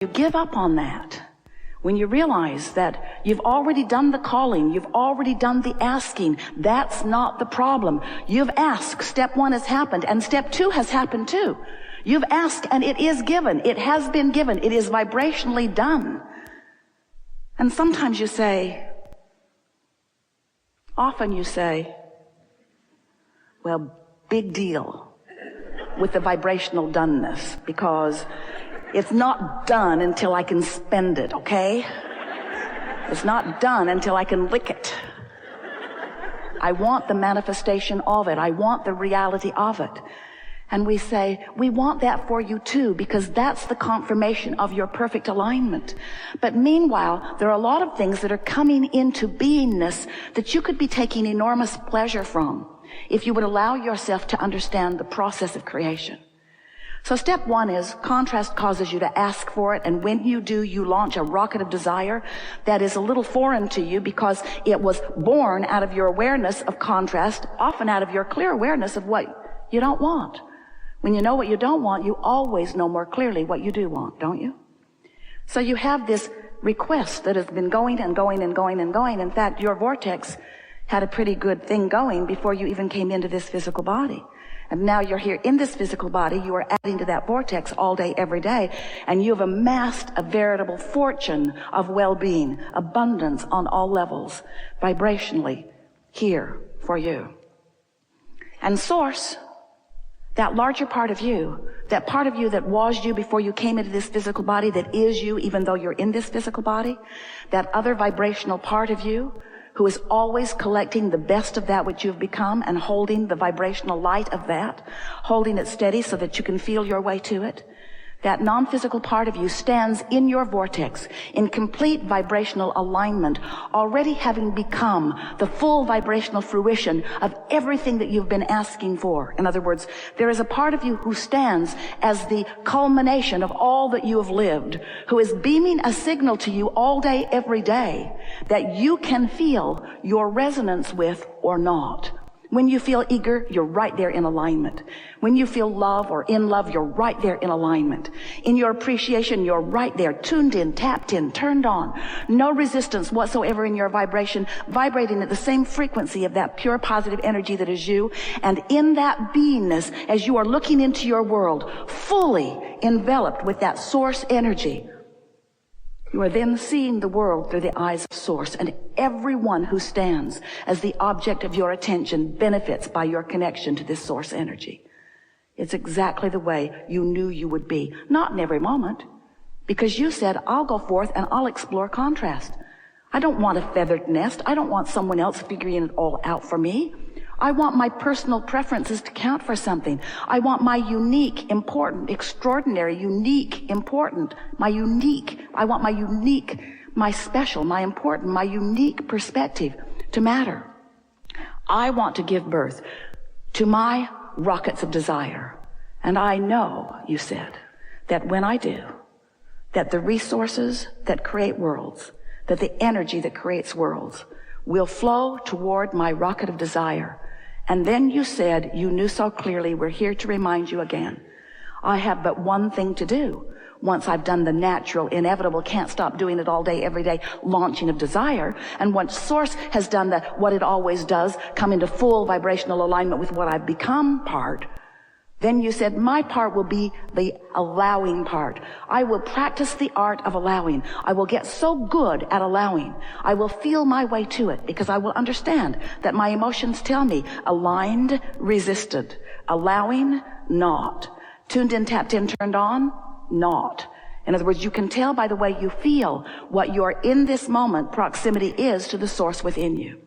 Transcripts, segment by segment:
You give up on that. When you realize that you've already done the calling, you've already done the asking, that's not the problem. You've asked, step 1 has happened, and step 2 has happened too. You've asked and it is given. It has been given. It is vibrationally done. And sometimes you say, often you say, well, big deal with the vibrational doneness, because it's not done until I can spend it, okay? It's not done until I can lick it. I want the manifestation of it. I want the reality of it. And we say, we want that for you too, because that's the confirmation of your perfect alignment. But meanwhile, there are a lot of things that are coming into beingness that you could be taking enormous pleasure from if you would allow yourself to understand the process of creation. So step 1 is contrast causes you to ask for it, and when you do, you launch a rocket of desire that is a little foreign to you because it was born out of your awareness of contrast, often out of your clear awareness of what you don't want. When you know what you don't want, you always know more clearly what you do want, don't you? So you have this request that has been going and going and going and going. In fact, your vortex had a pretty good thing going before you even came into this physical body. And now you're here in this physical body, you are adding to that vortex all day, every day, and you have amassed a veritable fortune of well-being, abundance on all levels, vibrationally here for you. And Source, that larger part of you, that part of you that was you before you came into this physical body, that is you even though you're in this physical body, that other vibrational part of you, who is always collecting the best of that which you've become and holding the vibrational light of that, holding it steady so that you can feel your way to it. That non-physical part of you stands in your vortex in complete vibrational alignment, already having become the full vibrational fruition of everything that you've been asking for. In other words, there is a part of you who stands as the culmination of all that you have lived, who is beaming a signal to you all day, every day, that you can feel your resonance with or not. When you feel eager, you're right there in alignment. When you feel love or in love, you're right there in alignment. In your appreciation, you're right there, tuned in, tapped in, turned on. No resistance whatsoever in your vibration, vibrating at the same frequency of that pure positive energy that is you. And in that beingness, as you are looking into your world, fully enveloped with that source energy, you are then seeing the world through the eyes of Source, and everyone who stands as the object of your attention benefits by your connection to this Source energy. It's exactly the way you knew you would be. Not in every moment, because you said, I'll go forth and I'll explore contrast. I don't want a feathered nest. I don't want someone else figuring it all out for me. I want my personal preferences to count for something. I want my unique, important, extraordinary, unique, important, my special, my important, my unique perspective to matter. I want to give birth to my rockets of desire. And I know, you said, that when I do, that the resources that create worlds, that the energy that creates worlds will flow toward my rocket of desire. And then you said, you knew so clearly, we're here to remind you again. I have but one thing to do. Once I've done the natural, inevitable, can't stop doing it all day, every day, launching of desire. And once Source has done what it always does, come into full vibrational alignment with what I've become part, then you said, my part will be the allowing part. I will practice the art of allowing. I will get so good at allowing. I will feel my way to it because I will understand that my emotions tell me aligned, resisted, allowing, not, tuned in, tapped in, turned on, not. In other words, you can tell by the way you feel what your in this moment proximity is to the Source within you.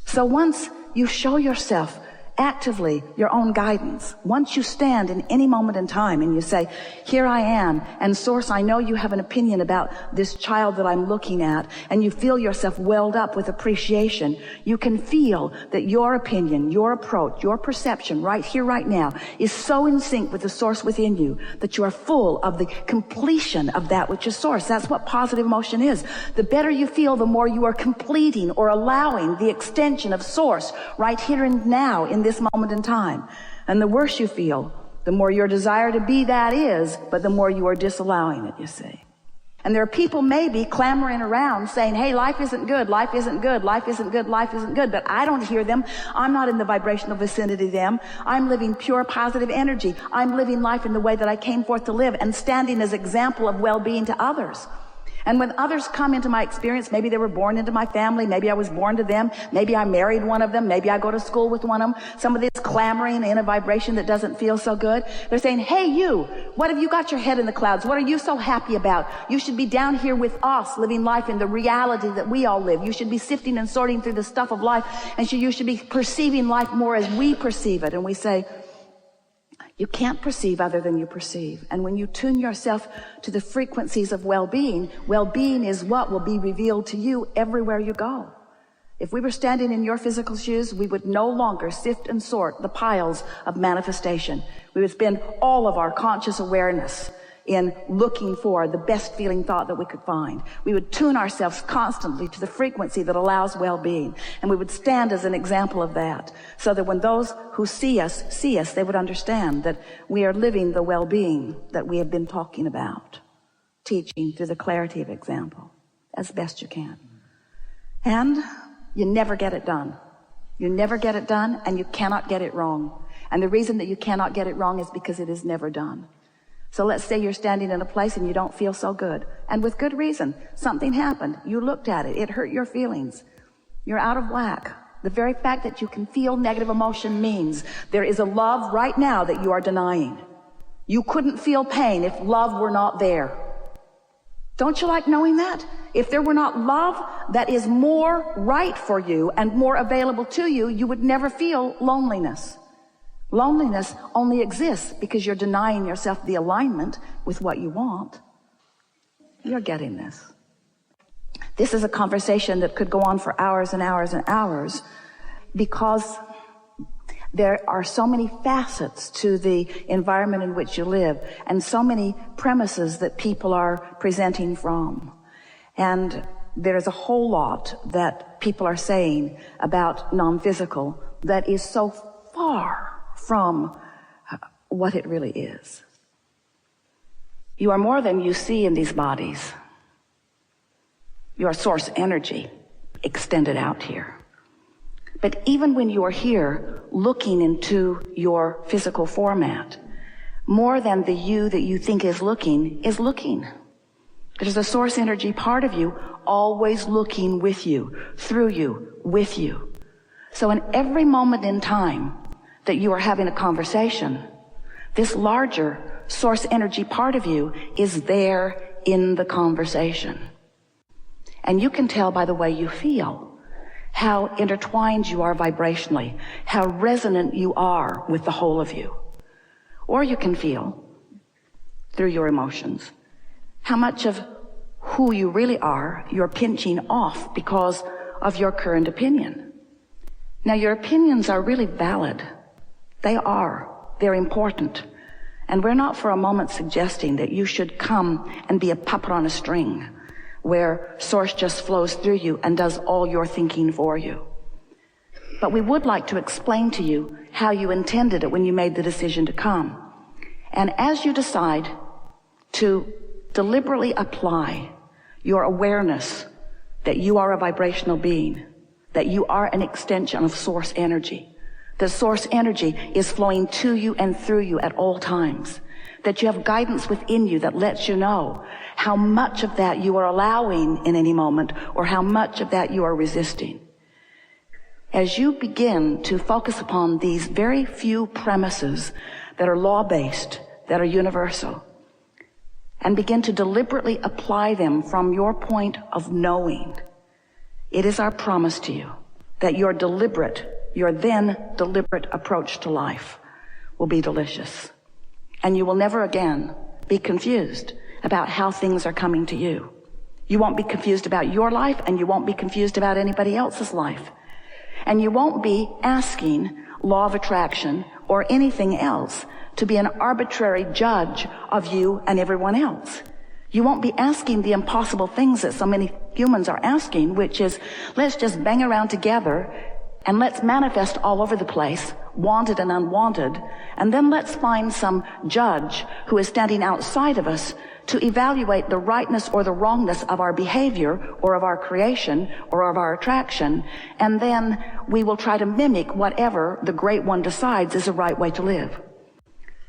So once you show yourself actively your own guidance, once you stand in any moment in time and you say, here I am, and Source, I know you have an opinion about this child that I'm looking at, and you feel yourself welled up with appreciation, you can feel that your opinion, your approach, your perception right here, right now is so in sync with the Source within you that you are full of the completion of that which is Source. That's what positive emotion is. The better you feel, the more you are completing or allowing the extension of Source right here and now in this moment in time. And the worse you feel, the more your desire to be that is, but the more you are disallowing it, you see. And there are people maybe clamoring around saying, hey, life isn't good, life isn't good, life isn't good, life isn't good. But I don't hear them. I'm not in the vibrational vicinity of them. I'm living pure positive energy. I'm living life in the way that I came forth to live and standing as example of well-being to others. And when others come into my experience, maybe they were born into my family, maybe I was born to them, maybe I married one of them, maybe I go to school with one of them, somebody's clamoring in a vibration that doesn't feel so good. They're saying, hey, you, what have you got your head in the clouds? What are you so happy about? You should be down here with us, living life in the reality that we all live. You should be sifting and sorting through the stuff of life, and you should be perceiving life more as we perceive it. And we say, you can't perceive other than you perceive. And when you tune yourself to the frequencies of well-being, well-being is what will be revealed to you everywhere you go. If we were standing in your physical shoes, we would no longer sift and sort the piles of manifestation. We would spend all of our conscious awareness in looking for the best feeling thought that we could find. We would tune ourselves constantly to the frequency that allows well-being. And we would stand as an example of that, so that when those who see us, they would understand that we are living the well-being that we have been talking about, teaching through the clarity of example as best you can. And you never get it done. You never get it done, and you cannot get it wrong. And the reason that you cannot get it wrong is because it is never done. So let's say you're standing in a place and you don't feel so good. And with good reason. Something happened. You looked at it. It hurt your feelings. You're out of whack. The very fact that you can feel negative emotion means there is a love right now that you are denying. You couldn't feel pain if love were not there. Don't you like knowing that? If there were not love that is more right for you and more available to you, you would never feel loneliness. Loneliness only exists because you're denying yourself the alignment with what you want. You're getting this. This is a conversation that could go on for hours and hours and hours, because there are so many facets to the environment in which you live and so many premises that people are presenting from. And there's a whole lot that people are saying about non-physical that is so far from what it really is. You are more than you see in these bodies. You are source energy extended out here. But even when you are here looking into your physical format, more than the you that you think is looking. There's a source energy part of you always looking with you, through you, with you. So in every moment in time that you are having a conversation, this larger source energy part of you is there in the conversation. And you can tell by the way you feel how intertwined you are vibrationally, how resonant you are with the whole of you. Or you can feel, through your emotions, how much of who you really are you're pinching off because of your current opinion. Now, your opinions are really valid. They are. They're important. And we're not for a moment suggesting that you should come and be a puppet on a string where source just flows through you and does all your thinking for you. But we would like to explain to you how you intended it when you made the decision to come. And as you decide to deliberately apply your awareness that you are a vibrational being, that you are an extension of source energy, the source energy is flowing to you and through you at all times, that you have guidance within you that lets you know how much of that you are allowing in any moment or how much of that you are resisting. As you begin to focus upon these very few premises that are law-based, that are universal, and begin to deliberately apply them from your point of knowing, it is our promise to you that your then deliberate approach to life will be delicious. And you will never again be confused about how things are coming to you. You won't be confused about your life, and you won't be confused about anybody else's life. And you won't be asking law of attraction or anything else to be an arbitrary judge of you and everyone else. You won't be asking the impossible things that so many humans are asking, which is, let's just bang around together And let's manifest all over the place, wanted and unwanted, and then let's find some judge who is standing outside of us to evaluate the rightness or the wrongness of our behavior or of our creation or of our attraction, and then we will try to mimic whatever the Great One decides is the right way to live.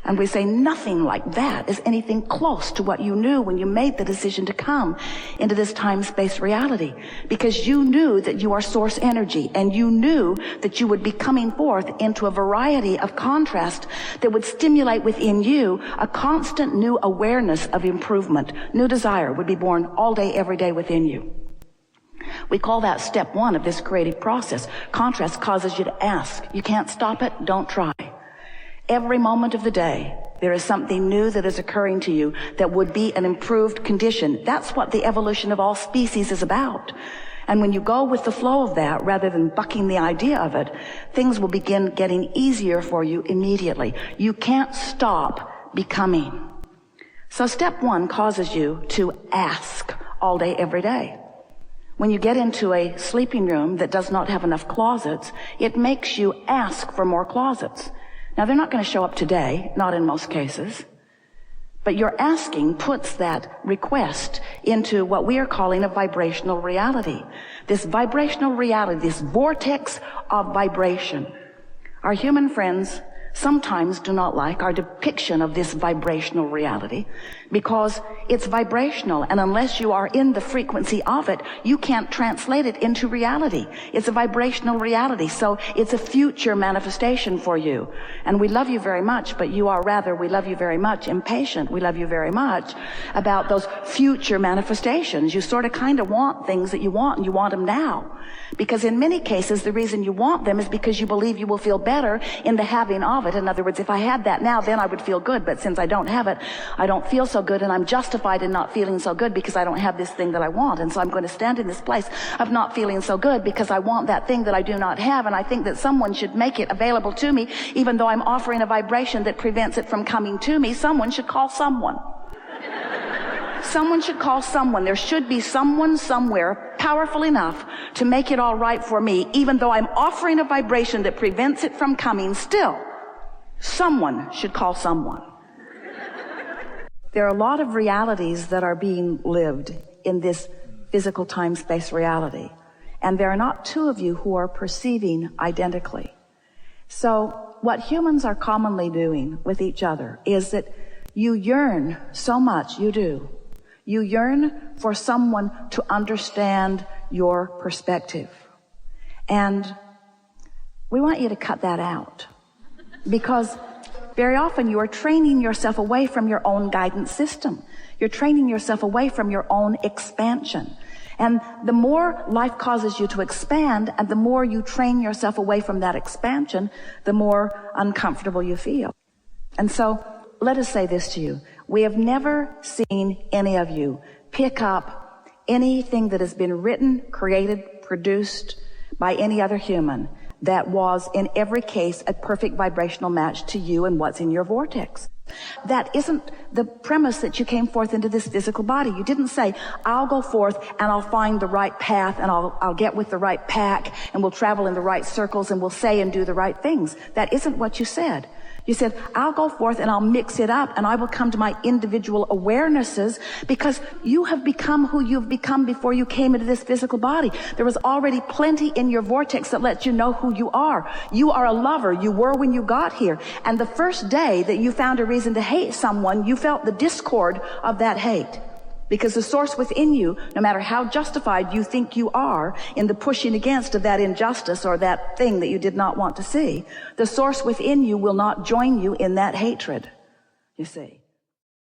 And we say nothing like that is anything close to what you knew when you made the decision to come into this time-space reality. Because you knew that you are source energy, and you knew that you would be coming forth into a variety of contrast that would stimulate within you a constant new awareness of improvement. New desire would be born all day, every day within you. We call that step one of this creative process. Contrast causes you to ask. You can't stop it, don't try. Every moment of the day, there is something new that is occurring to you that would be an improved condition. That's what the evolution of all species is about. And when you go with the flow of that, rather than bucking the idea of it, things will begin getting easier for you immediately. You can't stop becoming. So step one causes you to ask all day, every day. When you get into a sleeping room that does not have enough closets, it makes you ask for more closets. Now, they're not going to show up today, not in most cases, but your asking puts that request into what we are calling a vibrational reality. This vibrational reality, this vortex of vibration. Our human friends sometimes do not like our depiction of this vibrational reality because it's vibrational, and unless you are in the frequency of it, you can't translate it into reality. It's a vibrational reality, so it's a future manifestation for you. And we love you very much, but you are rather, we love you very much, impatient. We love you very much about those future manifestations. You sort of kind of want things that you want, and you want them now. Because in many cases, the reason you want them is because you believe you will feel better in the having of it. In other words, if I had that now, then I would feel good. But since I don't have it, I don't feel so good, and I'm justified in not feeling so good because I don't have this thing that I want. And so I'm going to stand in this place of not feeling so good because I want that thing that I do not have, and I think that someone should make it available to me, even though I'm offering a vibration that prevents it from coming to me. Someone should call someone. Someone should call someone. There should be someone somewhere powerful enough to make it all right for me, even though I'm offering a vibration that prevents it from coming. Still, someone should call someone. There are a lot of realities that are being lived in this physical time-space reality, and there are not two of you who are perceiving identically. So what humans are commonly doing with each other is that you yearn so much, you do. You yearn for someone to understand your perspective. And we want you to cut that out, because very often you are training yourself away from your own guidance system. You're training yourself away from your own expansion. And the more life causes you to expand, and the more you train yourself away from that expansion, the more uncomfortable you feel. And so let us say this to you. We have never seen any of you pick up anything that has been written, created, produced by any other human that was in every case a perfect vibrational match to you and what's in your vortex. That isn't the premise that you came forth into this physical body. You didn't say, I'll go forth and I'll find the right path, and I'll get with the right pack, and we'll travel in the right circles, and we'll say and do the right things. That isn't what you said. You said, I'll go forth and I'll mix it up, and I will come to my individual awarenesses, because you have become who you've become before you came into this physical body. There was already plenty in your vortex that lets you know who you are. You are a lover. You were when you got here. And the first day that you found a reason to hate someone, you felt the discord of that hate. Because the source within you, no matter how justified you think you are in the pushing against of that injustice or that thing that you did not want to see, the source within you will not join you in that hatred, you see.